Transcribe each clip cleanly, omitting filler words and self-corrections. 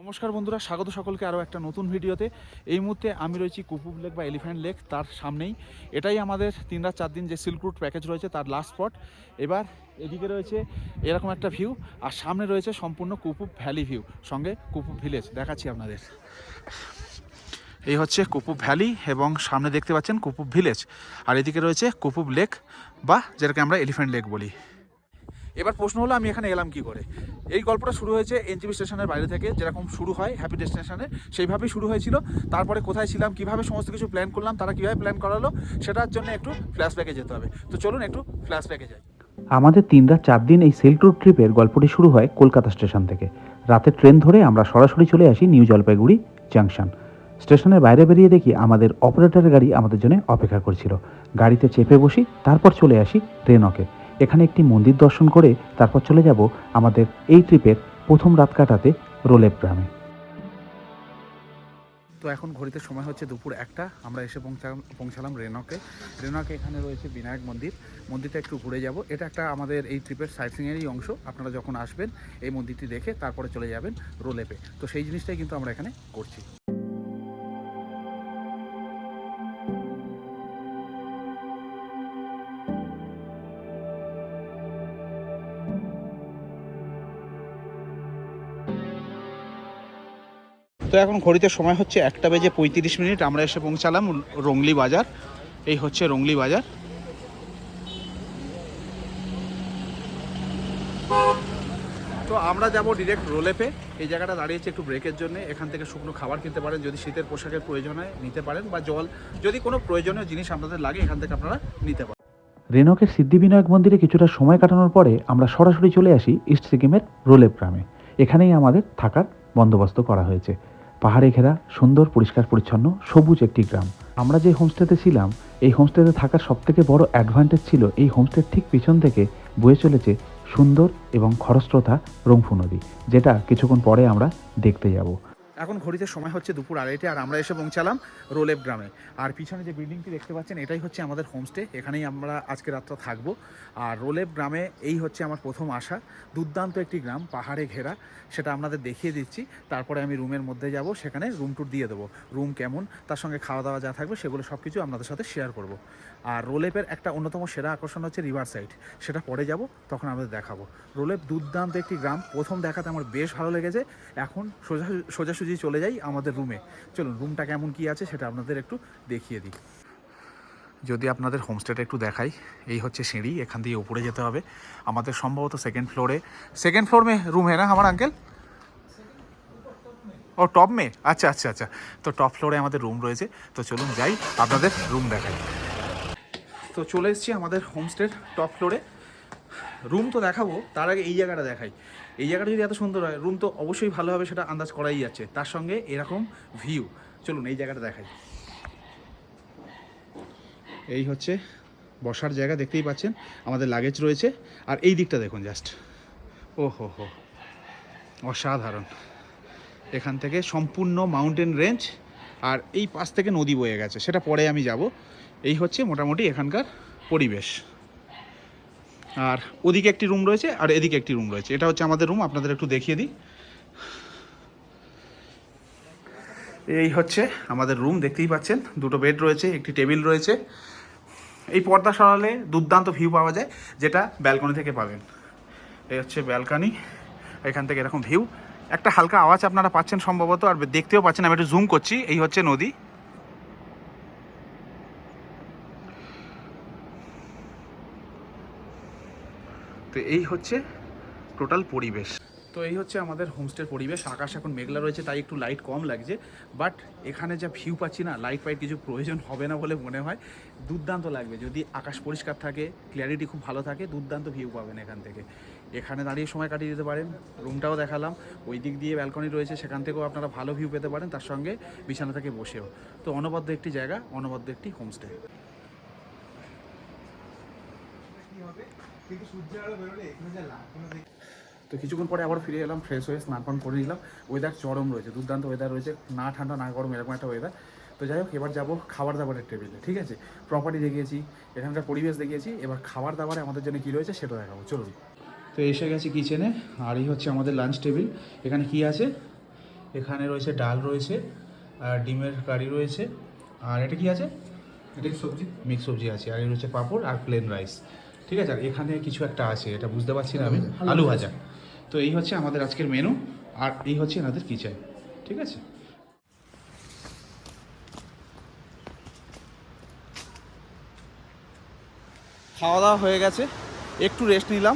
নমস্কার বন্ধুরা, স্বাগত সকলকে আরও একটা নতুন ভিডিওতে। এই মুহূর্তে আমি রয়েছি কুপুব লেক বা এলিফ্যান্ট লেক, তার সামনেই। এটাই আমাদের 3 রাত 4 দিন যে সিল্ক রুট প্যাকেজ রয়েছে তার লাস্ট স্পট। এবার এদিকে রয়েছে এরকম একটা ভিউ, আর সামনে রয়েছে সম্পূর্ণ কুপুব ভ্যালি ভিউ, সঙ্গে কুপুব ভিলেজ দেখাচ্ছি আপনাদের। এই হচ্ছে কুপুব ভ্যালি এবং সামনে দেখতে পাচ্ছেন কুপুব ভিলেজ, আর এদিকে রয়েছে কুপুব লেক বা যেটাকে আমরা এলিফ্যান্ট লেক বলি। এবার প্রশ্ন হলো আমি এখানে এলাম কি করে। এই গল্পটা শুরু হয়েছে এনজিবি স্টেশনের বাইরে থেকে, যেরকম শুরু হয় হ্যাপি ডেস্টিনেশনে সেইভাবেই শুরু হয়েছিল। তারপরে কোথায় ছিলাম, কিভাবে সমস্ত কিছু প্ল্যান করলাম, তারা কিভাবে প্ল্যান করালো, সেটার জন্য একটু ফ্ল্যাশব্যাকে যেতে হবে। তো চলুন একটু ফ্ল্যাশব্যাকে যাই। আমাদের 3 রাত 4 দিন এই সিল্ক রুট ট্রিপের গল্পটি শুরু হয় কলকাতা স্টেশন থেকে। রাতের ট্রেন ধরে আমরা সরাসরি চলে আসি নিউ জলপাইগুড়ি জাংশন। স্টেশনের বাইরে বেরিয়ে দেখি আমাদের অপারেটরের গাড়ি আমাদের জন্য অপেক্ষা করছিল। গাড়িতে চেপে বসি, তারপর চলে আসি রেনকে। এখানে একটি মন্দির দর্শন করে তারপর চলে যাব আমাদের এই ট্রিপের প্রথম রাত কাটাতে রোলেপ গ্রামে। তো এখন ঘড়িতে সময় হচ্ছে দুপুর 1টা। আমরা এসে পৌঁছালাম রেনকে। এখানে রয়েছে বিনায়ক মন্দির। মন্দিরটা একটু ঘুরে যাব। এটা একটা আমাদের এই ট্রিপের সাইটসিংয়েরই অংশ। আপনারা যখন আসবেন এই মন্দিরটি দেখে তারপরে চলে যাবেন রোলেপে। তো সেই জিনিসটাই কিন্তু আমরা এখানে করছি। তো এখন ঘড়িতে সময় হচ্ছে 1:35। আমরা এসে পৌঁছালাম রংলি বাজার। এই হচ্ছে রংলি বাজার। তো আমরা যাব ডিরেক্ট রোলেপে। এই জায়গাটা দাঁড়িয়েছে একটু ব্রেকের জন্য। এখান থেকে শুকনো খাবার কিনতে পারেন, যদি শীতের পোশাকের প্রয়োজন হয় নিতে পারেন, বা জল, যদি কোনো প্রয়োজনীয় জিনিস আপনাদের লাগে এখান থেকে আপনারা নিতে পারেন। রেনকের সিদ্ধিবিনায়ক মন্দিরে কিছুটা সময় কাটানোর পরে আমরা সরাসরি চলে আসি ইস্ট সিকিমের রোলেপ গ্রামে। এখানেই আমাদের থাকার বন্দোবস্ত করা হয়েছে। পাহাড়ে ঘেরা সুন্দর পরিষ্কার পরিচ্ছন্ন সবুজ একটি গ্রাম। আমরা যে হোমস্টেতে ছিলাম, এই হোমস্টেতে থাকার সবথেকে বড় অ্যাডভান্টেজ ছিল এই হোমস্টের ঠিক পিছন থেকে বয়ে চলেছে সুন্দর এবং খরস্রোতা রংফু নদী, যেটা কিছুক্ষণ পরে আমরা দেখতে যাব। এখন ঘড়িতে সময় হচ্ছে দুপুর 2:30, আর আমরা এসে পৌঁছালাম রোলেপ গ্রামে। আর পিছনে যে বিল্ডিংটি দেখতে পাচ্ছেন এটাই হচ্ছে আমাদের হোমস্টে। এখানেই আমরা আজকে রাতটা থাকবো। আর রোলেপ গ্রামে এই হচ্ছে আমার প্রথম আসা। দুর্দান্ত একটি গ্রাম, পাহাড়ে ঘেরা, সেটা আপনাদের দেখিয়ে দিচ্ছি। তারপরে আমি রুমের মধ্যে যাব, সেখানে রুম ট্যুর দিয়ে দেবো। রুম কেমন, তার সঙ্গে খাওয়া দাওয়া যা থাকবে সেগুলো সব কিছু আপনাদের সাথে শেয়ার করব। আর রোলেপের একটা অন্যতম সেরা আকর্ষণ হচ্ছে রিভার সাইড, সেটা পরে যাব, তখন আমাদের দেখাবো। রোলেপ দুর্দান্ত একটি গ্রাম, প্রথম দেখাতে আমার বেশ ভালো লেগেছে। এখন সোজাসুজি চলে যাই আমাদের রুমে। চলুন রুমটা কেমন কি আছে সেটা আপনাদের একটু দেখিয়ে দিই। যদি আপনাদের হোমস্টেটা একটু দেখাই, এই হচ্ছে সিঁড়ি, এখান দিয়ে উপরে যেতে হবে। আমাদের সম্ভবত সেকেন্ড ফ্লোর মে রুম হ্যাঁ না আমার আঙ্কেল? ও টপ মে, আচ্ছা আচ্ছা আচ্ছা। তো টপ ফ্লোরে আমাদের রুম রয়েছে। তো চলুন যাই, আপনাদের রুম দেখাই। তো চলে এসেছি আমাদের হোমস্টের টপ ফ্লোরে। রুম তো দেখাবো, তার আগে এই জায়গাটা দেখাই। এই জায়গাটা যদি এত সুন্দর হয়, রুম তো অবশ্যই ভালো হবে, সেটা আন্দাজ করাই যাচ্ছে। তার সঙ্গে এরকম ভিউ। চলুন এই জায়গাটা দেখাই। এই হচ্ছে বসার জায়গা, দেখতেই পাচ্ছেন আমাদের লাগেজ রয়েছে। আর এই দিকটা দেখুন জাস্ট, ও হো অসাধারণ। এখান থেকে সম্পূর্ণ মাউন্টেন রেঞ্জ, আর এই পাশ থেকে নদী বয়ে গেছে, সেটা পরে আমি যাব। এই হচ্ছে মোটামুটি এখানকার পরিবেশ। আর ওদিকে একটি রুম রয়েছে আর এদিকে একটি রুম রয়েছে। এটা হচ্ছে আমাদের রুম, আপনাদের একটু দেখিয়ে দিই। এই হচ্ছে আমাদের রুম, দেখতেই পাচ্ছেন দুটো বেড রয়েছে, একটি টেবিল রয়েছে। এই পর্দা সরালে দুর্দান্ত ভিউ পাওয়া যায়, যেটা ব্যালকনি থেকে পাবেন। এই হচ্ছে ব্যালকনি, এখান থেকে এরকম ভিউ। একটা হালকা আওয়াজ আপনারা পাচ্ছেন সম্ভবত, আর দেখতেও পাচ্ছেন, আমি একটু জুম করছি। এই হচ্ছে নদী। তো এই হচ্ছে টোটাল পরিবেশ। তো এই হচ্ছে আমাদের হোমস্টের পরিবেশ। আকাশ এখন মেঘলা রয়েছে, তাই একটু লাইট কম লাগছে, বাট এখানে যা ভিউ পাচ্ছি না, লাইট ফাইট কিছু প্রয়োজন হবে না বলে মনে হয়। দুর্দান্ত লাগবে যদি আকাশ পরিষ্কার থাকে, ক্লিয়ারিটি খুব ভালো থাকে, দুর্দান্ত ভিউ পাবেন এখান থেকে। এখানে দাঁড়িয়ে সময় কাটিয়ে দিতে পারেন। রুমটাও দেখালাম, ওই দিক দিয়ে ব্যালকনি রয়েছে, সেখান থেকেও আপনারা ভালো ভিউ পেতে পারেন, তার সঙ্গে বিছানা থেকে বসেও। তো অনবদ্য একটি জায়গা, অনবদ্য একটি হোমস্টে। তো কিছুক্ষণ পরে আবার ফিরে এলাম, ফ্রেশ হয়ে স্নান পান করে নিলাম। ওয়েদার চরম রয়েছে, দুর্দান্ত ওয়েদার রয়েছে, না ঠান্ডা না গরম, এরকম একটা ওয়েদার। তো যাই হোক, এবার যাবো খাবার দাবারের টেবিলে। ঠিক আছে, প্রপার্টি দেখিয়েছি, এখানকার পরিবেশ দেখিয়েছি, এবার খাবার দাবারে আমাদের জন্য কী রয়েছে সেটা দেখাবো। চলুন। তো এসে গেছি কিচেনে, আর এই হচ্ছে আমাদের লাঞ্চ টেবিল। এখানে কি আছে, এখানে রয়েছে ডাল রয়েছে, আর ডিমের কারি রয়েছে, আর এটা কি আছে? এটা সবজি, মিক্স সবজি আছে, আর এই রয়েছে পাঁপড় আর প্লেন রাইস। ঠিক আছে, আর এখানে কিছু একটা আছে, এটা বুঝতে পারছি না আমি। আলু ভাজা। তো এই হচ্ছে আমাদের আজকের মেনু, আর এই হচ্ছে এনাদের কিচেন। ঠিক আছে, খাওয়া দাওয়া হয়ে গেছে, একটু রেস্ট নিলাম,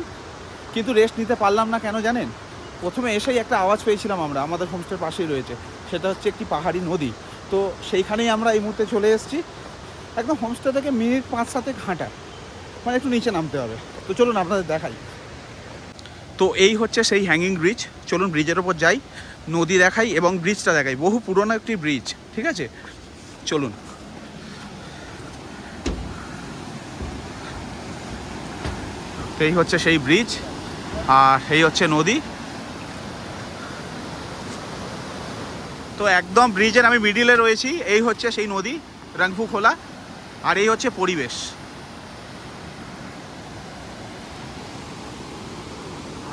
কিন্তু রেস্ট নিতে পারলাম না। কেন জানেন? প্রথমে এসেই একটা আওয়াজ পেয়েছিলাম আমরা, আমাদের হোমস্টের পাশেই রয়েছে, সেটা হচ্ছে একটি পাহাড়ি নদী। তো সেইখানেই আমরা এই মুহূর্তে চলে এসেছি। একদম হোমস্টে থেকে মিনিট 5-7 হাঁটা, মানে একটু নিচে নামতে হবে। তো চলুন আপনাদের দেখাই। তো এই হচ্ছে সেই হ্যাঙ্গিং ব্রিজ। চলুন ব্রিজের ওপর যাই, নদী দেখাই এবং ব্রিজটা দেখাই। বহু পুরনো একটি ব্রিজ। ঠিক আছে, চলুন। তো এই হচ্ছে সেই ব্রিজ, আর এই হচ্ছে নদী। তো একদম ব্রিজের আমি মিডিলে রয়েছি। এই হচ্ছে সেই নদী রংফু খোলা, আর এই হচ্ছে পরিবেশ।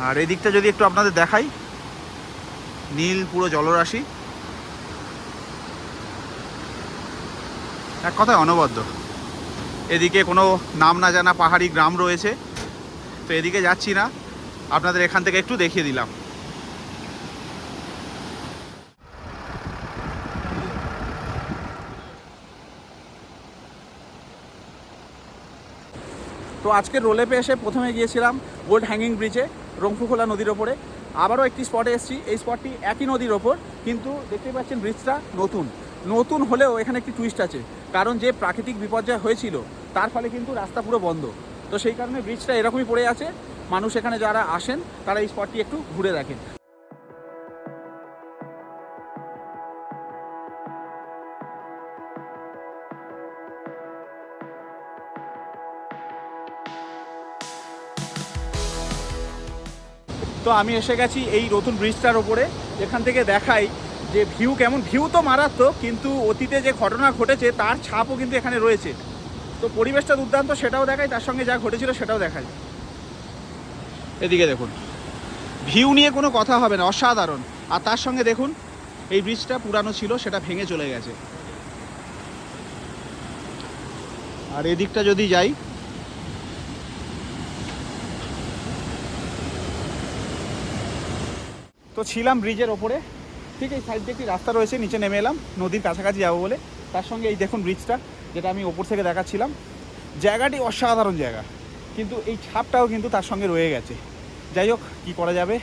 আর এই দিকটা যদি একটু আপনাদের দেখাই, নীল পুরো জলরাশি, এক কথায় অনবদ্য। এদিকে কোনো নাম না জানা পাহাড়ি গ্রাম রয়েছে। তো এদিকে যাচ্ছি না, আপনাদের এখান থেকে একটু দেখিয়ে দিলাম। তো আজকে রোলেপে এসে প্রথমে গিয়েছিলাম গোল্ড হ্যাঙ্গিং ব্রিজে, রংফুখোলা নদীর ওপরে। আবারও একটি স্পটে এসেছি। এই স্পটটি একই নদীর ওপর, কিন্তু দেখতেই পাচ্ছেন ব্রিজটা নতুন। নতুন হলেও এখানে একটি টুইস্ট আছে, কারণ যে প্রাকৃতিক বিপর্যয় হয়েছিল তার ফলে কিন্তু রাস্তা পুরো বন্ধ। তো সেই কারণে ব্রিজটা এরকমই পড়ে আছে। মানুষ এখানে যারা আসেন তারা এই স্পটটি একটু ঘুরে দেখেন। তো আমি এসে গেছি এই নতুন ব্রিজটার ওপরে। এখান থেকে দেখাই যে ভিউ কেমন। ভিউ তো মারাত্মক, কিন্তু অতীতে যে ঘটনা ঘটেছে তার ছাপও কিন্তু এখানে রয়েছে। তো পরিবেশটা দুর্দান্ত, সেটাও দেখাই, তার সঙ্গে যা ঘটেছিল সেটাও দেখাই। এদিকে দেখুন, ভিউ নিয়ে কোনো কথা হবে না, অসাধারণ। আর তার সঙ্গে দেখুন, এই ব্রিজটা পুরানো ছিল, সেটা ভেঙে চলে গেছে। আর এদিকটা যদি যাই, তো ছিলাম ব্রিজের ওপরে, ঠিক এই সাইড দিয়ে একটি রাস্তা রয়েছে, নিচে নেমে এলাম নদীর কাছাকাছি যাবো বলে। তার সঙ্গে এই দেখুন ব্রিজটা, যেটা আমি ওপর থেকে দেখাচ্ছিলাম। জায়গাটি অসাধারণ জায়গা, কিন্তু এই ছাপটাও কিন্তু তার সঙ্গে রয়ে গেছে। যাই হোক, কী করা যাবে,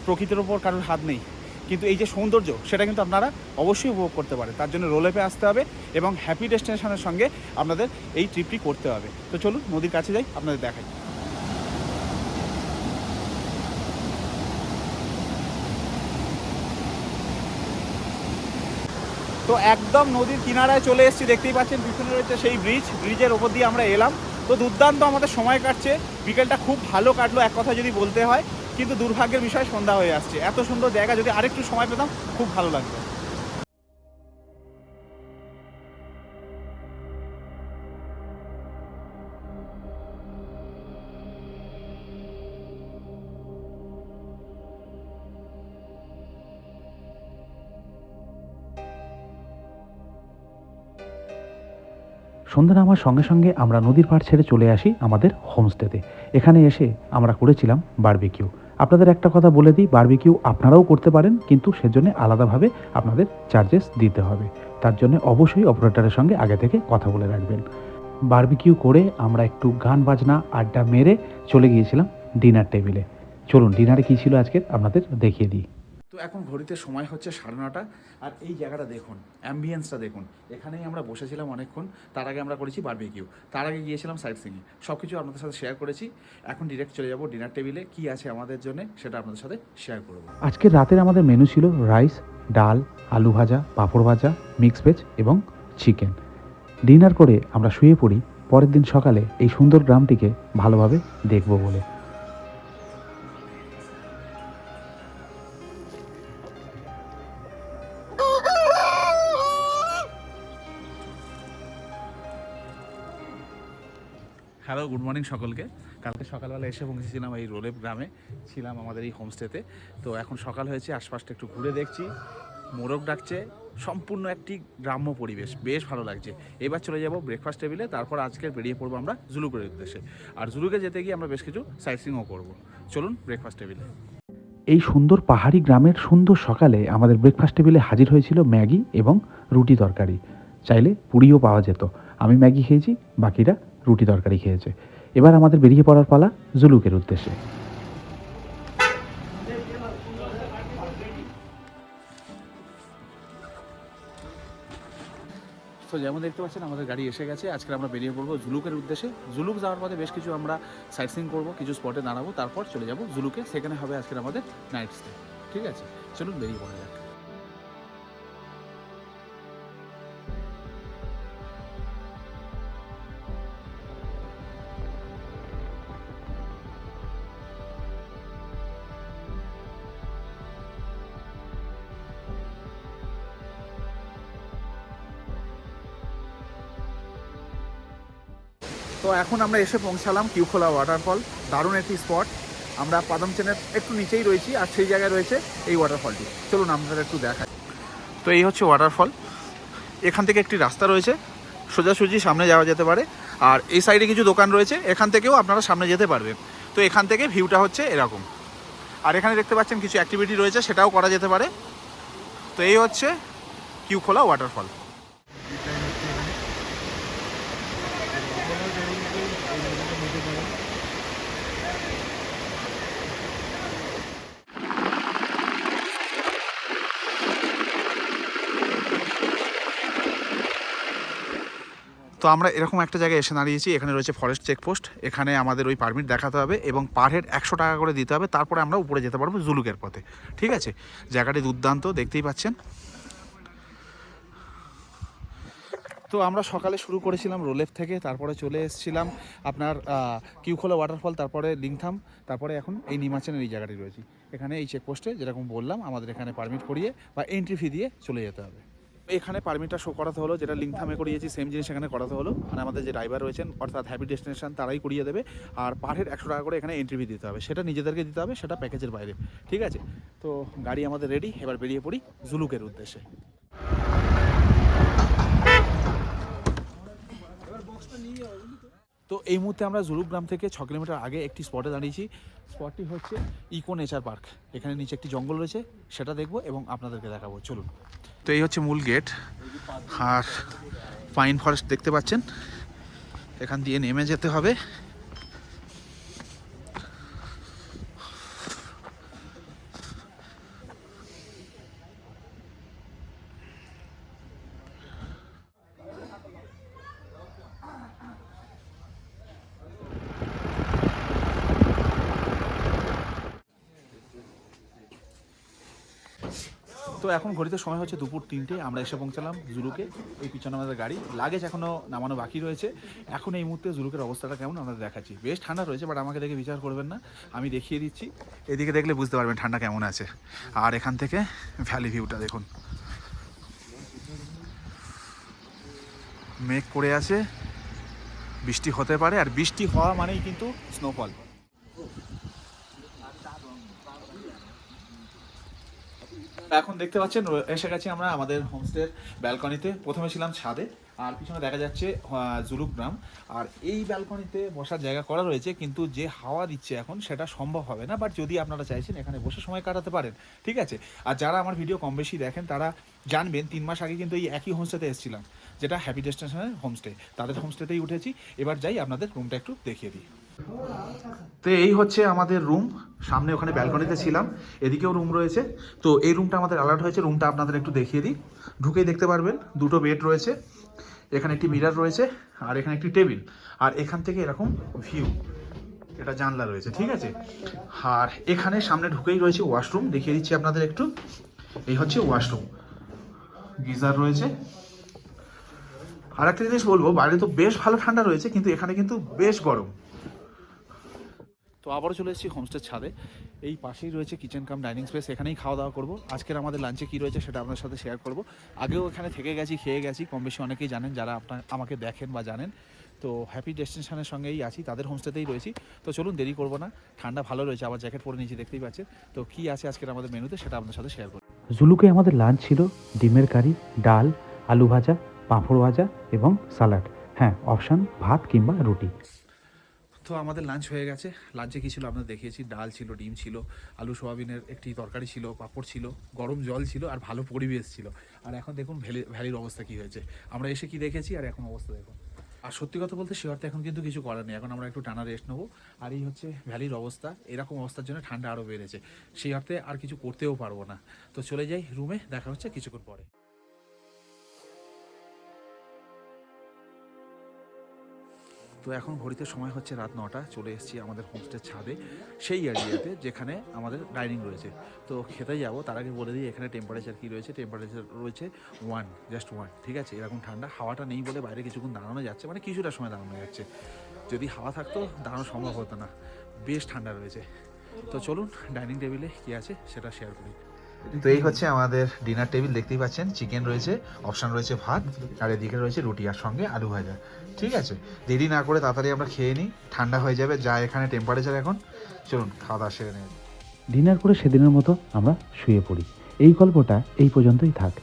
প্রকৃতির ওপর কারোর হাত নেই। কিন্তু এই যে সৌন্দর্য, সেটা কিন্তু আপনারা অবশ্যই উপভোগ করতে পারেন। তার জন্য রোলেপে আসতে হবে এবং হ্যাপি ডেস্টিনেশনের সঙ্গে আপনাদের এই ট্রিপটি করতে হবে। তো চলুন নদীর কাছে যাই, আপনাদের দেখাই। তো একদম নদীর কিনারায় চলে এসেছি, দেখতেই পাচ্ছেন পিছনে রয়েছে সেই ব্রিজ। ব্রিজের ওপর দিয়ে আমরা এলাম। তো দুর্দান্ত আমাদের সময় কাটছে, বিকেলটা খুব ভালো কাটলো এক কথা যদি বলতে হয়। কিন্তু দুর্ভাগ্যের বিষয়, সন্ধ্যা হয়ে আসছে। এত সুন্দর জায়গা, যদি আরেকটু সময় পেতাম খুব ভালো লাগতো। সন্ধ্যা নামার সঙ্গে সঙ্গে আমরা নদীর পাড় ছেড়ে চলে আসি আমাদের হোমস্টেতে। এখানে এসে আমরা করেছিলাম বারবিকিউ। আপনাদের একটা কথা বলে দিই, বারবিকিউ আপনারাও করতে পারেন, কিন্তু সেজন্য আলাদাভাবে আপনাদের চার্জেস দিতে হবে। তার জন্য অবশ্যই অপারেটরের সঙ্গে আগে থেকে কথা বলে রাখবেন। বারবিকিউ করে আমরা একটু গান বাজনা আড্ডা মেরে চলে গিয়েছিলাম ডিনার টেবিলে। চলুন ডিনারে কী ছিল আজকের আপনাদের দেখিয়ে দিই। তো এখন ঘড়িতে সময় হচ্ছে 9:30, আর এই জায়গাটা দেখুন, অ্যাম্বিয়েন্সটা দেখুন। এখানেই আমরা বসেছিলাম অনেকক্ষণ। তার আগে আমরা করেছি বারবিকিউ, তার আগে গিয়েছিলাম সাইট সিইংয়ে। সব কিছু আপনাদের সাথে শেয়ার করেছি। এখন ডিরেক্ট চলে যাব ডিনার টেবিলে। কী আছে আমাদের জন্য সেটা আপনাদের সাথে শেয়ার করব। আজকের রাতের আমাদের মেনু ছিল রাইস, ডাল, আলু ভাজা, পাঁপড় ভাজা, মিক্স ভেজ এবং চিকেন। ডিনার করে আমরা শুয়ে পড়ি পরের দিন সকালে এই সুন্দর গ্রামটিকে ভালোভাবে দেখব বলে। হ্যালো, গুড মর্নিং সকলকে। কালকে সকালবেলা এসে পৌঁছেছিলাম এই রোলেপ গ্রামে, ছিলাম আমাদের এই হোমস্টেতে। তো এখন সকাল হয়েছে, আশপাশটা একটু ঘুরে দেখছি। মোরগ ডাকছে, সম্পূর্ণ একটি গ্রাম্য পরিবেশ, বেশ ভালো লাগছে। এবার চলে যাব ব্রেকফাস্ট টেবিলে, তারপর আজকে বেরিয়ে পড়বো আমরা জুলুকের উদ্দেশ্যে। আর জুলুকে যেতে গিয়ে আমরা বেশ কিছু সাইট সিইংও করবো। চলুন ব্রেকফাস্ট টেবিলে। এই সুন্দর পাহাড়ি গ্রামের সুন্দর সকালে আমাদের ব্রেকফাস্ট টেবিলে হাজির হয়েছিল ম্যাগি এবং রুটি তরকারি। চাইলে পুরিও পাওয়া যেত। আমি ম্যাগি খেয়েছি, বাকিরা রুটি তরকারি খেয়েছে। এবার আমাদের বেরিয়ে পড়ার পালা জুলুকের উদ্দেশ্যে। তো যেমন দেখতে পাচ্ছেন আমাদের গাড়ি এসে গেছে। আজকে আমরা বেরিয়ে পড়বো জুলুকের উদ্দেশ্যে। জুলুক যাওয়ার পথে বেশ কিছু আমরা সাইট সিইং করবো, কিছু স্পটে দাঁড়াবো, তারপর চলে যাব জুলুকে। সেখানে হবে আজকের আমাদের নাইট স্টে। ঠিক আছে, চলুন বেরিয়ে পড়া যাক। তো এখন আমরা এসে পৌঁছালাম কিউখোলা ওয়াটারফল। দারুণ একটি স্পট। আমরা পাদমচেনের একটু নিচেই রয়েছি, আর সেই জায়গায় রয়েছে এই ওয়াটারফলটি। চলুন আমরা একটু দেখাই। তো এই হচ্ছে ওয়াটারফল। এখান থেকে একটি রাস্তা রয়েছে, সোজাসুজি সামনে যাওয়া যেতে পারে। আর এই সাইডে কিছু দোকান রয়েছে, এখান থেকেও আপনারা সামনে যেতে পারবেন। তো এখান থেকে ভিউটা হচ্ছে এরকম। আর এখানে দেখতে পাচ্ছেন কিছু অ্যাক্টিভিটি রয়েছে, সেটাও করা যেতে পারে। তো এই হচ্ছে কিউখোলা ওয়াটারফল। তো আমরা এরকম একটা জায়গায় এসে দাঁড়িয়েছি। এখানে রয়েছে ফরেস্ট চেকপোস্ট। এখানে আমাদের ওই পারমিট দেখাতে হবে এবং পার হেড 100 টাকা করে দিতে হবে। তারপরে আমরা উপরে যেতে পারবো জুলুকের পথে। ঠিক আছে, জায়গাটি দুর্দান্ত, দেখতেই পাচ্ছেন। তো আমরা সকালে শুরু করেছিলাম রোলেফ থেকে, তারপরে চলে এসেছিলাম আপনার কিউখোলা ওয়াটারফল, তারপরে লিংথাম, তারপরে এখন এই নিমাচেনের এই জায়গাটি রয়েছে। এখানে এই চেকপোস্টে যেরকম বললাম, আমাদের এখানে পারমিট করিয়ে বা এন্ট্রি ফি দিয়ে চলে যেতে হবে। এখানে পারমিটটা শো করাতে হলো, যেটা লিংথামে করিয়েছি সেম জিনিস এখানে করাতে হলো। মানে আমাদের যে ড্রাইভার রয়েছেন অর্থাৎ হ্যাপি ডেস্টিনেশন তারাই করিয়ে দেবে। আর পার হেড 100 টাকা করে এখানে এন্ট্রি ফি দিতে হবে, সেটা নিজেদেরকে দিতে হবে, সেটা প্যাকেজের বাইরে। ঠিক আছে, তো গাড়ি আমাদের রেডি, এবার বেরিয়ে পড়ি জুলুকের উদ্দেশ্যে। তো এই মুহূর্তে আমরা জুলুক গ্রাম থেকে 6 কিলোমিটার আগে একটি স্পটে দাঁড়িয়েছি। স্পটটি হচ্ছে ইকো নেচার পার্ক। এখানে নিচে একটি জঙ্গল রয়েছে, সেটা দেখবো এবং আপনাদেরকে দেখাবো। চলুন। তো এই হচ্ছে মূল গেট, আর পাইন ফরেস্ট দেখতে পাচ্ছেন। এখান দিয়ে নেমে যেতে হবে। তো এখন ঘড়িতে সময় হচ্ছে দুপুর 3টে। আমরা এসে পৌঁছালাম জুলুকে। এই পিছনে আমাদের গাড়ি, লাগেজ এখনও নামানো বাকি রয়েছে। এখন এই মুহূর্তে জুলুকের অবস্থাটা কেমন আমরা দেখাচ্ছি। বেশ ঠান্ডা রয়েছে, বাট আমাকে দেখে বিচার করবেন না, আমি দেখিয়ে দিচ্ছি। এদিকে দেখলে বুঝতে পারবেন ঠান্ডা কেমন আছে। আর এখান থেকে ভ্যালি ভিউটা দেখুন, মেঘ করে আছে, বৃষ্টি হতে পারে। আর বৃষ্টি হওয়া মানেই কিন্তু স্নোফল। এখন দেখতে পাচ্ছেন এসে গেছি আমরা আমাদের হোমস্টের ব্যালকনিতে। প্রথমে ছিলাম ছাদে, আর পিছনে দেখা যাচ্ছে জুলুক গ্রাম। আর এই ব্যালকনিতে বসার জায়গা করা রয়েছে, কিন্তু যে হাওয়া দিচ্ছে এখন সেটা সম্ভব হবে না। বাট যদি আপনারা চাইছেন এখানে বসে সময় কাটাতে পারেন। ঠিক আছে, আর যারা আমার ভিডিও কম বেশি দেখেন তারা জানবেন 3 মাস আগে কিন্তু এই একই হোমস্টেতে এসেছিলাম, যেটা হ্যাপি ডেস্টিনেশনের হোমস্টে। তাদের হোমস্টেতেই উঠেছি। এবার যাই আপনাদের রুমটা একটু দেখিয়ে দিই। তো এই হচ্ছে আমাদের রুম। সামনে ওখানে ব্যালকনিতে ছিলাম, এদিকেও রুম রয়েছে। তো এই রুমটা আমাদের অ্যালার্ট হয়েছে। রুমটা আপনাদের একটু দেখিয়ে দিই। ঢুকেই দেখতে পারবেন 2টো বেড রয়েছে, এখানে একটি মিরর রয়েছে, আর এখানে একটি টেবিল। আর এখান থেকে এরকম ভিউ, এটা জানলা রয়েছে। ঠিক আছে, আর এখানে সামনে ঢুকেই রয়েছে ওয়াশরুম, দেখিয়ে দিচ্ছি আপনাদের একটু। এই হচ্ছে ওয়াশরুম, গিজার রয়েছে। আর একটা জিনিস বলবো, বাইরে তো বেশ ভালো ঠান্ডা রয়েছে, কিন্তু এখানে কিন্তু বেশ গরম। তো আবারও চলে এসেছি হোমস্টের ছাদে। এই পাশেই রয়েছে কিচেন কাম ডাইনিং স্পেস, এখানেই খাওয়া দাওয়া করবো। আজকের আমাদের লাঞ্চে কী রয়েছে সেটা আপনার সাথে শেয়ার করব। আগেও এখানে থেকে গেছি, খেয়ে গেছি, কম বেশি অনেকেই জানেন যারা আমাকে দেখেন বা জানেন। তো হ্যাপি ডেস্টিনেশনের সঙ্গেই আছি, তাদের হোমস্টেতেই রয়েছি। তো চলুন দেরি করবো না, ঠান্ডা ভালো রয়েছে, আবার জ্যাকেট পরে নিয়েছি দেখতেই পাচ্ছেন। তো কী আছে আজকের আমাদের মেনুতে সেটা আপনাদের সাথে শেয়ার করি। জুলুকে আমাদের লাঞ্চ ছিল ডিমের কারি, ডাল, আলু ভাজা, পাঁপড় ভাজা এবং স্যালাড। হ্যাঁ, অপশান ভাত কিংবা রুটি। তো আমাদের লাঞ্চ হয়ে গেছে। লাঞ্চে কী ছিল আপনাদের দেখিয়েছি, ডাল ছিল, ডিম ছিল, আলু সোয়াবিনের একটি তরকারি ছিল, পাঁপড় ছিল, গরম জল ছিল আর ভালো পরিবেশ ছিল। আর এখন দেখুন ভ্যালির অবস্থা কী হয়েছে। আমরা এসে কি দেখেছি আর এখন অবস্থা দেখুন। আর সত্যি কথা বলতে সে অর্থে এখন কিন্তু কিছু করার নেই, এখন আমরা একটু টানা রেস্ট নেবো। আর এই হচ্ছে ভ্যালির অবস্থা, এরকম অবস্থার জন্য ঠান্ডা আরও বেড়েছে, সেই অর্থে আর কিছু করতেও পারবো না। তো চলে যাই রুমে, দেখা হচ্ছে কিছুক্ষণ পরে। তো এখন ঘড়িতে সময় হচ্ছে রাত 9টা, চলে এসেছি আমাদের হোমস্টের ছাদে, সেই এরিয়াতে যেখানে আমাদের ডাইনিং রয়েছে। তো খেতে যাবো তার আগে বলে দিই এখানে টেম্পারেচার কী রয়েছে। টেম্পারেচার রয়েছে 1, জাস্ট 1, ঠিক আছে। এরকম ঠান্ডা, হাওয়াটা নেই বলে বাইরে কিছুক্ষণ দাঁড়ানো যাচ্ছে, মানে কিছুটা সময় দাঁড়ানো যাচ্ছে। যদি হাওয়া থাকতো দাঁড়ানো সম্ভব হতো না, বেশ ঠান্ডা রয়েছে। তো চলুন ডাইনিং টেবিলে কী আছে সেটা শেয়ার করি। তো এই হচ্ছে আমাদের ডিনার টেবিল, দেখতেই পাচ্ছেন চিকেন রয়েছে, অপশান রয়েছে ভাত, আর এদিকে রয়েছে রুটি আর সঙ্গে আলু ভাজা। ঠিক আছে, দেরি না করে তাড়াতাড়ি আমরা খেয়ে নিই, ঠান্ডা হয়ে যাবে যা এখানে টেম্পারেচার এখন। চলুন খাওয়া দাওয়া সেরে নেব। ডিনার করে সেদিনের মতো আমরা শুয়ে পড়ি। এই গল্পটা এই পর্যন্তই থাক।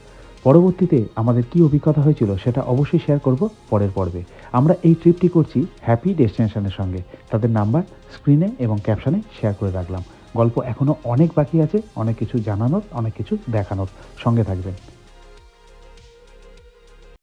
পরবর্তীতে আমাদের কী অভিজ্ঞতা হয়েছিল সেটা অবশ্যই শেয়ার করব পরের পর্বে। আমরা এই ট্রিপটি করছি হ্যাপি ডেস্টিনেশনের সঙ্গে। তাদের নাম্বার স্ক্রিনে এবং ক্যাপশনে শেয়ার করে রাখলাম। গল্প এখনও অনেক বাকি আছে, অনেক কিছু জানানোর, অনেক কিছু দেখানোর। সঙ্গে থাকবেন।